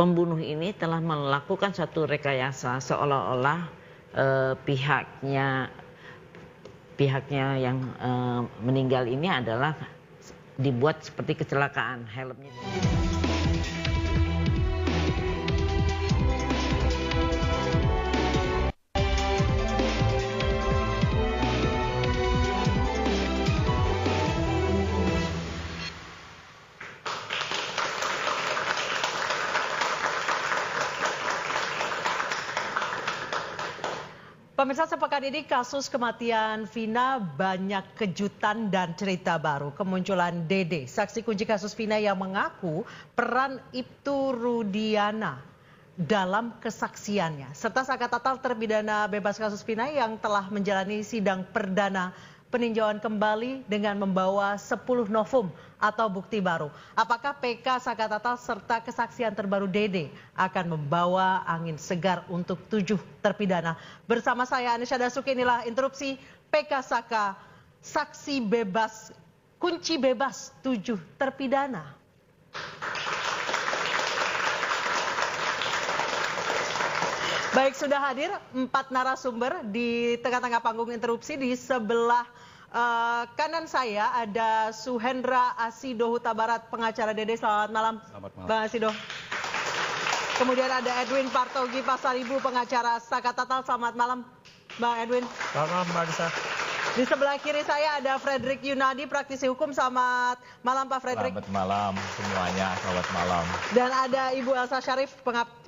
pembunuh ini telah melakukan satu rekayasa seolah-olah pihaknya yang meninggal ini adalah dibuat seperti kecelakaan, helmnya. Pemirsa, sepekan ini kasus kematian Vina banyak kejutan dan cerita baru. Kemunculan Dede, saksi kunci kasus Vina yang mengaku peran Ibtu Rudiana dalam kesaksiannya. Serta Saka Tatal terpidana bebas kasus Vina yang telah menjalani sidang perdana peninjauan kembali dengan membawa 10 novum atau bukti baru. Apakah PK Saka Tatal serta kesaksian terbaru Dede akan membawa angin segar untuk 7 terpidana? Bersama saya Anisha Dasuki, inilah interupsi PK Saka, saksi bebas, kunci bebas 7 terpidana. Baik, sudah hadir 4 narasumber di tengah-tengah panggung interupsi. Di sebelah kanan saya ada Suhendra Asido Huta Barat, pengacara Dede. Selamat malam. Selamat malam, Bang Asido. Kemudian ada Edwin Partogi Pasaribu, pengacara Saka Tatal. Selamat malam, Bang Edwin. Selamat malam, Mbak Anissa. Di sebelah kiri saya ada Frederick Yunadi, praktisi hukum. Selamat malam, Pak Frederick. Selamat malam semuanya, selamat malam. Dan ada Ibu Elsa Syarif,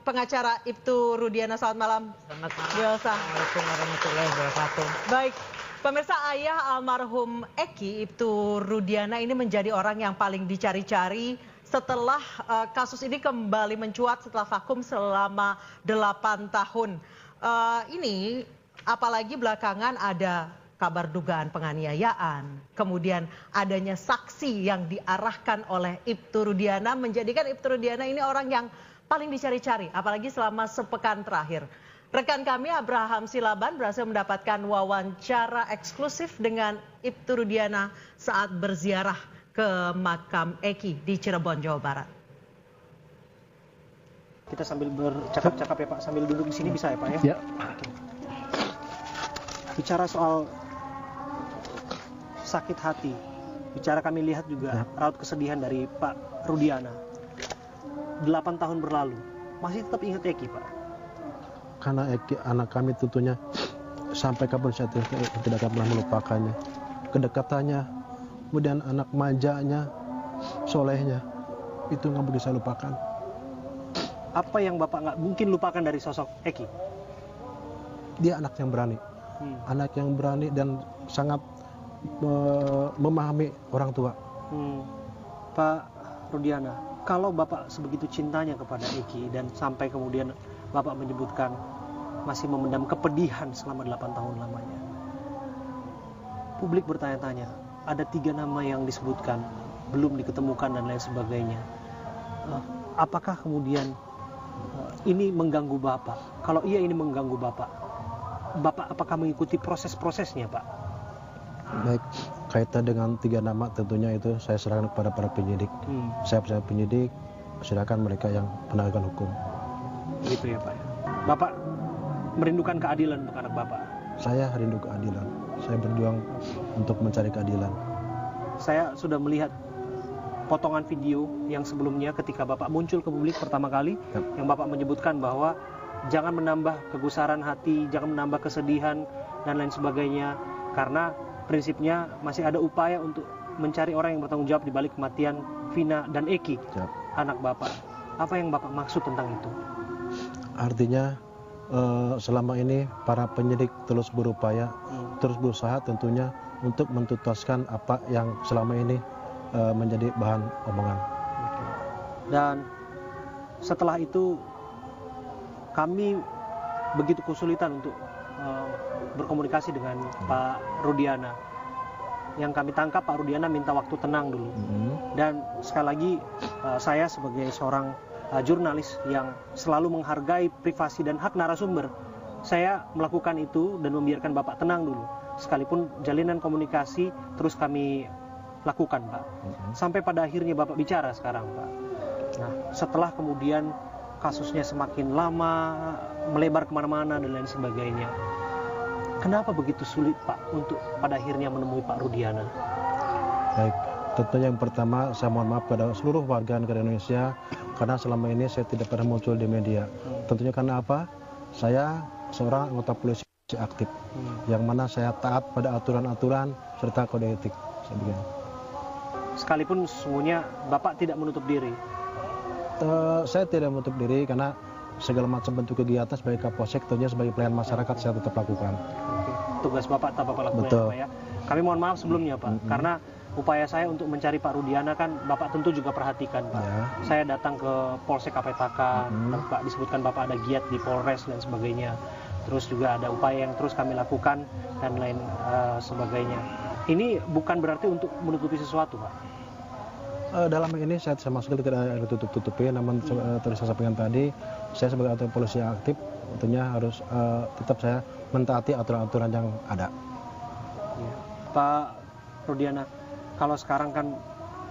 pengacara Ibtu Rudiana. Selamat malam. Selamat malam. Bu Elsa. Assalamualaikum warahmatullahi wabarakatuh. Baik, pemirsa, ayah almarhum Eki, Ibtu Rudiana, ini menjadi orang yang paling dicari-cari setelah kasus ini kembali mencuat setelah vakum selama 8 tahun. Ini apalagi belakangan ada kabar dugaan penganiayaan, kemudian adanya saksi yang diarahkan oleh Ibtu Rudiana, menjadikan Ibtu Rudiana ini orang yang paling dicari-cari, apalagi selama sepekan terakhir. Rekan kami Abraham Silaban berhasil mendapatkan wawancara eksklusif dengan Ibtu Rudiana saat berziarah ke makam Eki di Cirebon, Jawa Barat. Kita sambil bercakap-cakap ya Pak, sambil duduk di sini bisa ya Pak ya? Ya. Oke. Bicara soal sakit hati, bicara kami lihat juga raut kesedihan dari Pak Rudiana. 8 tahun berlalu, masih tetap ingat Eki Pak? Karena Eki anak kami tentunya sampai kapan saya tidak akan pernah melupakannya. Kedekatannya, kemudian anak manjanya, solehnya, itu nggak bisa saya lupakan. Apa yang Bapak nggak mungkin lupakan dari sosok Eki? Dia anak yang berani, anak yang berani dan sangat memahami orang tua. Pak Rudiana, kalau Bapak sebegitu cintanya kepada Eki dan sampai kemudian Bapak menyebutkan masih memendam kepedihan selama 8 tahun lamanya, publik bertanya-tanya, ada 3 nama yang disebutkan belum diketemukan dan lain sebagainya. Apakah kemudian ini mengganggu Bapak? Kalau iya, ini mengganggu Bapak, apakah mengikuti proses-prosesnya Pak? Baik, kaitan dengan 3 nama tentunya itu saya serahkan kepada para penyidik. Saya percaya penyidik, silakan mereka yang menegakkan hukum. Gitu ya Pak. Bapak merindukan keadilan untuk anak Bapak? Saya rindu keadilan. Saya berjuang untuk mencari keadilan. Saya sudah melihat potongan video yang sebelumnya ketika Bapak muncul ke publik pertama kali, yang Bapak menyebutkan bahwa jangan menambah kegusaran hati, jangan menambah kesedihan dan lain sebagainya, karena prinsipnya masih ada upaya untuk mencari orang yang bertanggung jawab di balik kematian Vina dan Eki, anak Bapak. Apa yang Bapak maksud tentang itu? Artinya selama ini para penyidik terus berupaya, terus berusaha tentunya untuk menuntaskan apa yang selama ini menjadi bahan omongan. Dan setelah itu kami begitu kesulitan untuk berkomunikasi dengan Pak Rudiana. Yang kami tangkap, Pak Rudiana minta waktu tenang dulu. Dan sekali lagi saya sebagai seorang jurnalis yang selalu menghargai privasi dan hak narasumber, saya melakukan itu dan membiarkan Bapak tenang dulu. Sekalipun jalinan komunikasi terus kami lakukan Pak. Sampai pada akhirnya Bapak bicara sekarang Pak. Nah, setelah kemudian kasusnya semakin lama, melebar kemana-mana dan lain sebagainya. Kenapa begitu sulit Pak untuk pada akhirnya menemui Pak Rudiana? Baik, tentunya yang pertama saya mohon maaf kepada seluruh warga negara Indonesia karena selama ini saya tidak pernah muncul di media. Tentunya karena apa? Saya seorang anggota polisi aktif, yang mana saya taat pada aturan-aturan serta kode etik. Sekalipun sesungguhnya Bapak tidak menutup diri. Saya tidak menutup diri karena segala macam bentuk kegiatan sebagai Kapolsek, tentunya sebagai pelayan masyarakat saya tetap lakukan. Oke. Tugas Bapak tetap Bapak lakukan. Betul. Ya, Pak ya. Kami mohon maaf sebelumnya Pak, karena upaya saya untuk mencari Pak Rudiana kan Bapak tentu juga perhatikan Pak. Ya. Saya datang ke Polsek Kapetaka, Pak disebutkan Bapak ada giat di Polres dan sebagainya. Terus juga ada upaya yang terus kami lakukan dan lain sebagainya. Ini bukan berarti untuk menutupi sesuatu Pak. Dalam ini saya sama sekali tidak ada tutup-tutupi, namun seperti saya sampaikan tadi, saya sebagai anggota polisi aktif tentunya harus tetap saya mentaati aturan-aturan yang ada. Ya. Pak Rudiana, kalau sekarang kan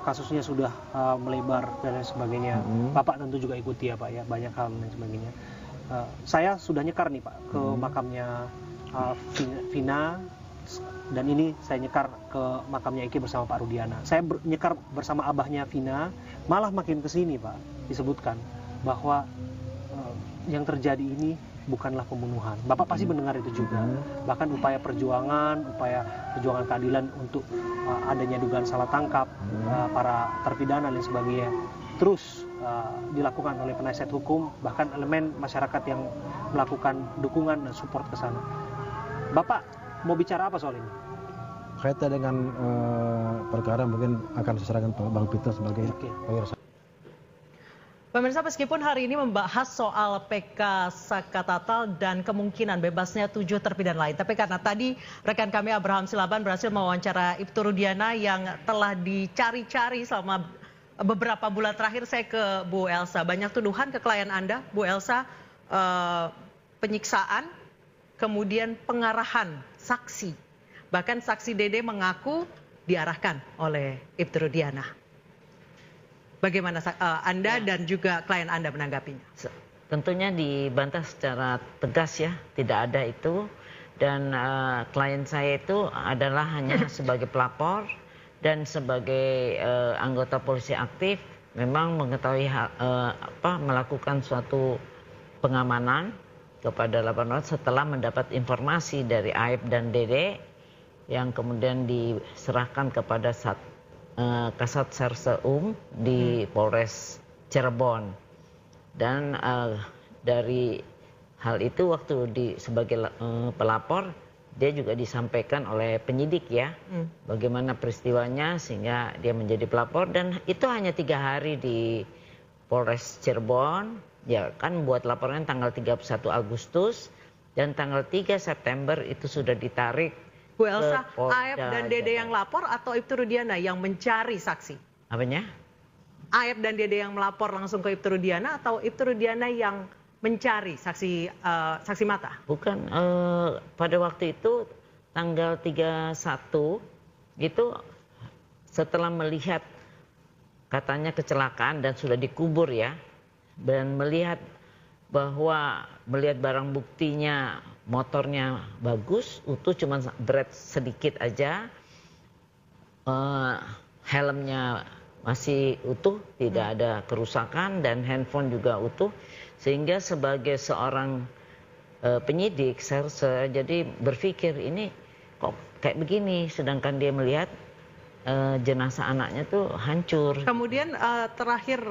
kasusnya sudah melebar dan lain sebagainya, Bapak tentu juga ikuti ya Pak ya, banyak hal dan sebagainya. Saya sudah nyekar nih Pak ke makamnya Vina. Dan ini saya nyekar ke makamnya Eki bersama Pak Rudiana. Saya nyekar bersama abahnya Vina, malah makin kesini Pak, disebutkan bahwa yang terjadi ini bukanlah pembunuhan. Bapak pasti mendengar itu juga. Bahkan upaya perjuangan keadilan untuk adanya dugaan salah tangkap para terpidana dan sebagainya terus dilakukan oleh penasihat hukum, bahkan elemen masyarakat yang melakukan dukungan dan support ke sana. Bapak mau bicara apa soal ini? Kaitan dengan perkara mungkin akan saya serahkan Bang Peter sebagai pengira. Pemirsa, meskipun hari ini membahas soal PK Sakatatal dan kemungkinan bebasnya 7 terpidana lain, tapi karena tadi rekan kami Abraham Silaban berhasil mewawancara Ibtu Rudiana yang telah dicari-cari selama beberapa bulan terakhir, saya ke Bu Elsa. Banyak tuduhan ke klien Anda, Bu Elsa, penyiksaan, kemudian pengarahan saksi. Bahkan saksi Dede mengaku diarahkan oleh Ibtu Rudiana. Bagaimana Anda dan juga klien Anda menanggapinya? Tentunya dibantah secara tegas ya, tidak ada itu. Dan klien saya itu adalah hanya sebagai pelapor dan sebagai anggota polisi aktif, memang mengetahui melakukan suatu pengamanan kepada 8 orang setelah mendapat informasi dari Aib dan Dede yang kemudian diserahkan kepada Kasat Serse di Polres Cirebon. Dan dari hal itu waktu sebagai pelapor dia juga disampaikan oleh penyidik ya bagaimana peristiwanya sehingga dia menjadi pelapor, dan itu hanya 3 hari di Polres Cirebon. Ya kan buat laporan tanggal 31 Agustus dan tanggal 3 September itu sudah ditarik. Bu Elsa, Aib dan Dede yang lapor atau Ibtu Rudiana yang mencari saksi? Apanya? Aib dan Dede yang melapor langsung ke Ibtu Rudiana atau Ibtu Rudiana yang mencari saksi mata? Bukan, pada waktu itu tanggal 31 itu setelah melihat katanya kecelakaan dan sudah dikubur ya, dan melihat barang buktinya, motornya bagus, utuh, cuma berat sedikit aja, helmnya masih utuh, tidak ada kerusakan, dan handphone juga utuh, sehingga sebagai seorang penyidik saya jadi berpikir ini kok kayak begini, sedangkan dia melihat jenazah anaknya tuh hancur. Kemudian terakhir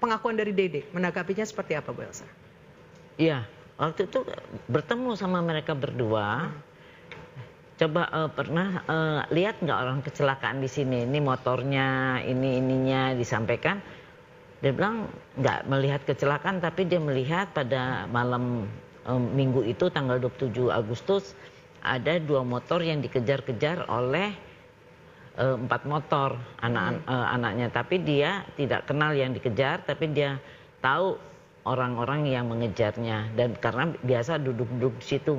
pengakuan dari Dede, menanggapinya seperti apa Bu Elsa? Iya, waktu itu bertemu sama mereka berdua. Coba pernah lihat nggak orang kecelakaan di sini? Ini motornya, ininya disampaikan. Dia bilang nggak melihat kecelakaan, tapi dia melihat pada malam minggu itu tanggal 27 Agustus ada 2 motor yang dikejar-kejar oleh 4 motor anaknya, tapi dia tidak kenal yang dikejar, tapi dia tahu orang-orang yang mengejarnya, dan karena biasa duduk-duduk di situ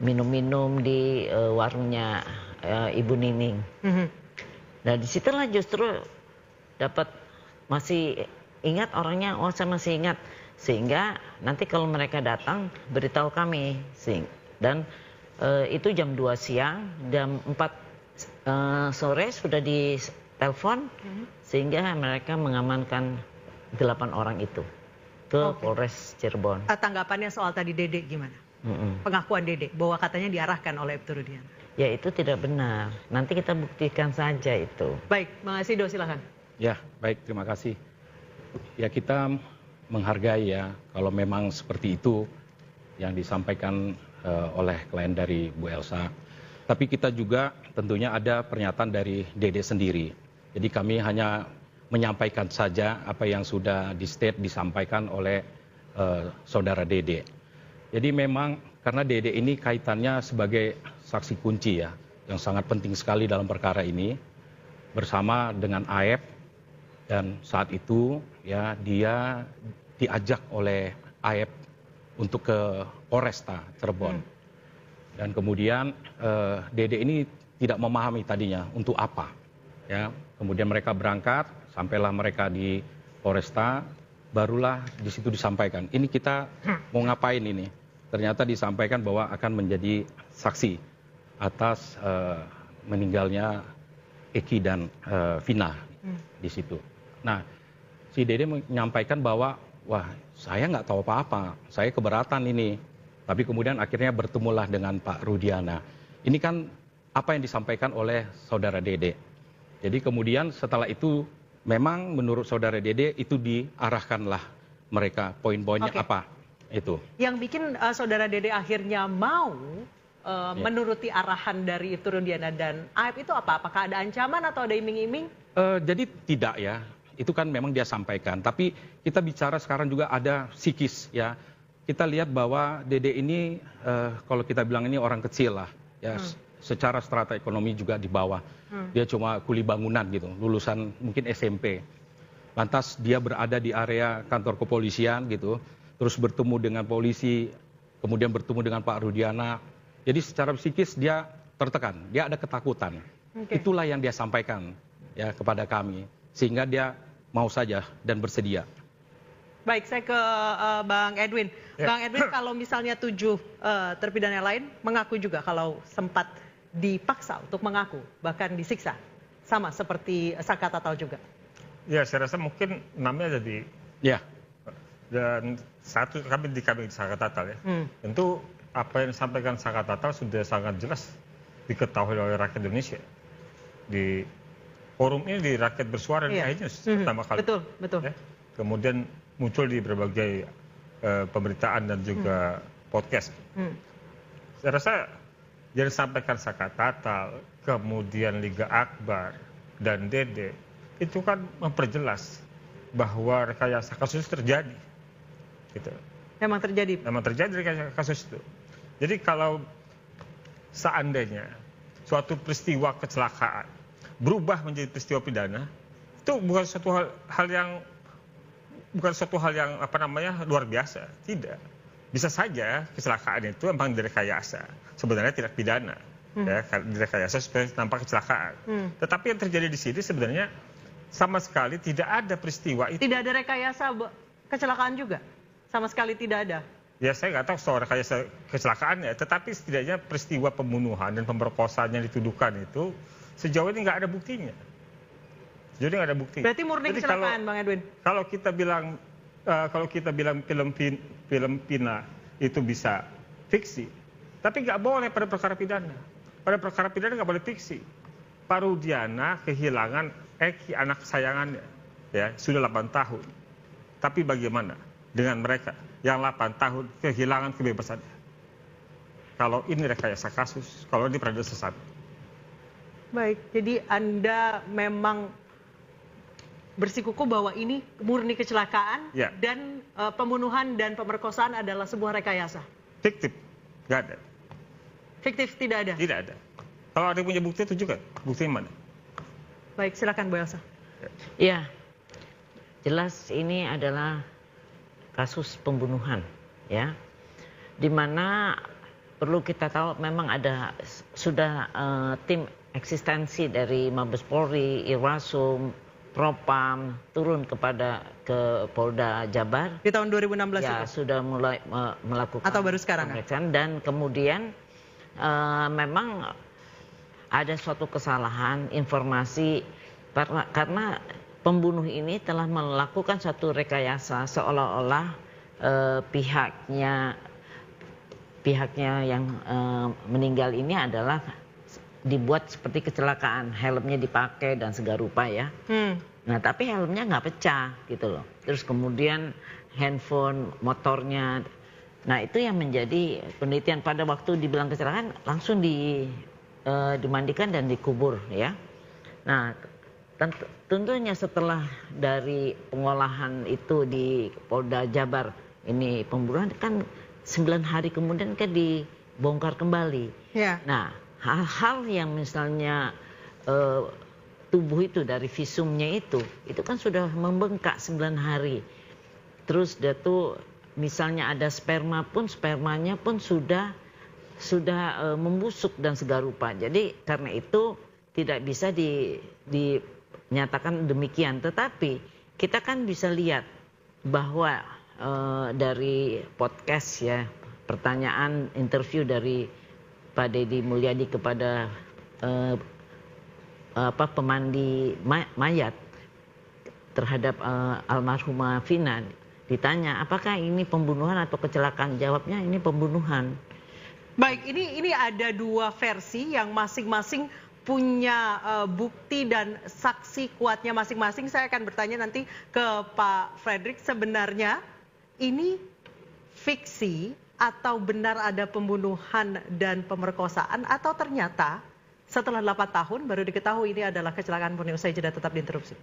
minum-minum di warungnya Ibu Nining. Nah disitulah justru dapat masih ingat orangnya, oh saya masih ingat. Sehingga nanti kalau mereka datang beritahu kami. Dan itu jam 2 siang, jam 4 sore sudah ditelepon sehingga mereka mengamankan 8 orang itu ke Polres Cirebon. Tanggapannya soal tadi Dede gimana? Pengakuan Dede bahwa katanya diarahkan oleh Ibtu Rudiana. Ya itu tidak benar. Nanti kita buktikan saja itu. Baik, Bang Asido silakan. Ya, baik, terima kasih. Ya, kita menghargai ya kalau memang seperti itu yang disampaikan oleh klien dari Bu Elsa. Tapi kita juga tentunya ada pernyataan dari Dede sendiri. Jadi kami hanya menyampaikan saja apa yang sudah disampaikan oleh saudara Dede. Jadi memang karena Dede ini kaitannya sebagai saksi kunci ya, yang sangat penting sekali dalam perkara ini, bersama dengan Aep, dan saat itu ya dia diajak oleh Aep untuk ke Polresta Cirebon. Dan kemudian Dede ini tidak memahami tadinya untuk apa. Ya, kemudian mereka berangkat, sampailah mereka di Polresta, barulah di situ disampaikan, ini kita mau ngapain ini? Ternyata disampaikan bahwa akan menjadi saksi atas meninggalnya Eki dan Vina di situ. Nah, si Dede menyampaikan bahwa, wah saya nggak tahu apa-apa, saya keberatan ini. Tapi kemudian akhirnya bertemulah dengan Pak Rudiana. Ini kan apa yang disampaikan oleh saudara Dede. Jadi kemudian setelah itu memang menurut saudara Dede itu diarahkanlah mereka, poin-poinnya apa itu. Yang bikin saudara Dede akhirnya mau menuruti arahan dari Ibtu Rudiana dan Aep itu apa? Apakah ada ancaman atau ada iming-iming? Jadi tidak ya. Itu kan memang dia sampaikan. Tapi kita bicara sekarang juga ada psikis ya. Kita lihat bahwa Dede ini kalau kita bilang ini orang kecil lah ya. Secara strata ekonomi juga di bawah. Dia cuma kuli bangunan gitu, lulusan mungkin SMP. Lantas dia berada di area kantor kepolisian gitu, terus bertemu dengan polisi, kemudian bertemu dengan Pak Rudiana. Jadi secara psikis dia tertekan, dia ada ketakutan. Itulah yang dia sampaikan ya kepada kami, sehingga dia mau saja dan bersedia. Baik, saya ke Bang Edwin. Bang Edwin, kalau misalnya 7 terpidana lain mengaku juga kalau sempat dipaksa untuk mengaku, bahkan disiksa, sama seperti Saka Tatal juga. Ya, saya rasa mungkin namanya jadi. Ya. Dan satu kami di Saka Tatal ya. Tentu apa yang disampaikan Saka Tatal sudah sangat jelas diketahui oleh rakyat Indonesia. Di forum ini di Rakyat Bersuara di iNews pertama kali. Betul. Ya. Kemudian muncul di berbagai pemberitaan dan juga podcast. Saya rasa yang disampaikan Saka Tatal, kemudian Liga Akbar dan Dede, itu kan memperjelas bahwa rekayasa kasus terjadi. Gitu. Memang terjadi? Memang terjadi rekayasa kasus itu. Jadi kalau seandainya suatu peristiwa kecelakaan berubah menjadi peristiwa pidana, itu bukan suatu hal yang luar biasa, tidak. Bisa saja kecelakaan itu memang direkayasa, sebenarnya tidak pidana, ya, direkayasa supaya nampak kecelakaan. Tetapi yang terjadi di sini sebenarnya sama sekali tidak ada peristiwa itu. Tidak ada rekayasa kecelakaan juga, sama sekali tidak ada. Ya saya nggak tahu soal rekayasa kecelakaannya, tetapi setidaknya peristiwa pembunuhan dan pemerkosaan yang dituduhkan itu sejauh ini nggak ada buktinya. Jadi nggak ada bukti. Berarti murni kecelakaan, Bang Edwin. Kalau kita bilang film Pina itu bisa fiksi, tapi nggak boleh pada perkara pidana. Pada perkara pidana nggak boleh fiksi. Pak Rudiana kehilangan Eki, anak kesayangannya, ya sudah 8 tahun. Tapi bagaimana dengan mereka yang 8 tahun kehilangan kebebasannya? Kalau ini rekayasa kasus, kalau ini peradilan sesat. Baik, jadi Anda memang bersikukuh bahwa ini murni kecelakaan dan pembunuhan dan pemerkosaan adalah sebuah rekayasa. Fiktif, nggak ada. Fiktif tidak ada? Tidak ada. Kalau ada yang punya bukti tunjukkan, bukti mana? Baik, silakan Bu Elsa. Ya, jelas ini adalah kasus pembunuhan, ya, di mana perlu kita tahu memang ada sudah tim eksistensi dari Mabes Polri, Irwasum, Propam turun ke Polda Jabar. Di tahun 2016 ya, itu? sudah mulai melakukan Atau baru sekarang? pemeriksaan. Dan kemudian memang ada suatu kesalahan informasi karena pembunuh ini telah melakukan satu rekayasa seolah-olah pihaknya yang meninggal ini adalah dibuat seperti kecelakaan, helmnya dipakai dan segala rupa ya. Nah tapi helmnya nggak pecah gitu loh. Terus kemudian handphone, motornya, nah itu yang menjadi penelitian. Pada waktu dibilang kecelakaan langsung dimandikan dan dikubur ya. Nah tentunya setelah dari pengolahan itu di Polda Jabar ini pembunuhan kan 9 hari kemudian kan dibongkar kembali. Ya. Nah hal-hal yang misalnya tubuh itu dari visumnya itu kan sudah membengkak 9 hari. Terus dia tuh misalnya ada spermanya pun sudah membusuk dan segala rupa. Jadi karena itu tidak bisa dinyatakan demikian. Tetapi kita kan bisa lihat bahwa dari podcast ya, pertanyaan interview dari Pak Deddy Mulyadi kepada pemandi mayat terhadap almarhumah Vina, ditanya apakah ini pembunuhan atau kecelakaan, jawabnya ini pembunuhan. Baik, ini ada 2 versi yang masing-masing punya bukti dan saksi kuatnya masing-masing. Saya akan bertanya nanti ke Pak Frederick, sebenarnya ini fiksi atau benar ada pembunuhan dan pemerkosaan, atau ternyata setelah 8 tahun baru diketahui ini adalah kecelakaan murni. Usai jeda tetap diinterupsi.